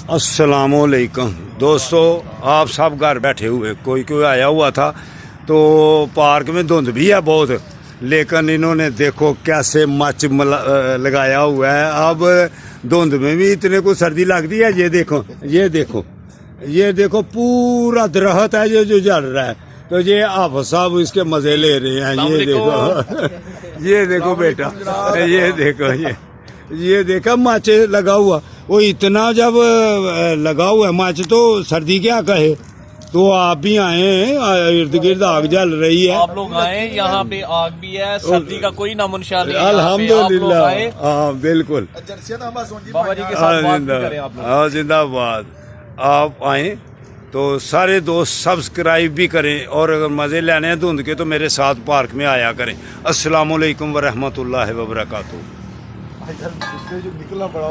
अस्सलामुअलैकुम दोस्तों, आप सब घर बैठे हुए, कोई कोई आया हुआ था तो पार्क में धुंध भी है बहुत, लेकिन इन्होंने देखो कैसे मच लगाया हुआ है। अब धुंध में भी इतने को सर्दी लगती है। ये देखो, ये देखो, ये देखो पूरा दरख्त है जो जल रहा है। तो ये आप साहब इसके मजे ले रहे हैं। ये देखो ये देखो बेटा, ये देखो, ये देखा मच लगा हुआ। वो इतना जब लगा हुआ है मच तो सर्दी क्या कहे। तो आप भी आए हैं, इर्द गिर्द आग जल रही है। आप लोग आए, यहाँ पे आग भी है, सर्दी का कोई नामो निशान नहीं। अल्हम्दुलिल्लाह, हाँ बिल्कुल, बाबा जी के साथ बात करें आप लोग। हाँ जिंदाबाद। आप आए तो सारे दोस्त सब्सक्राइब भी करें, और अगर मज़े लेने हैं धुंध के तो मेरे साथ पार्क में आया करें। अस्सलामुअलैकुम वरहमतुल्लाहि वबरकातुहू। निकलना पड़ा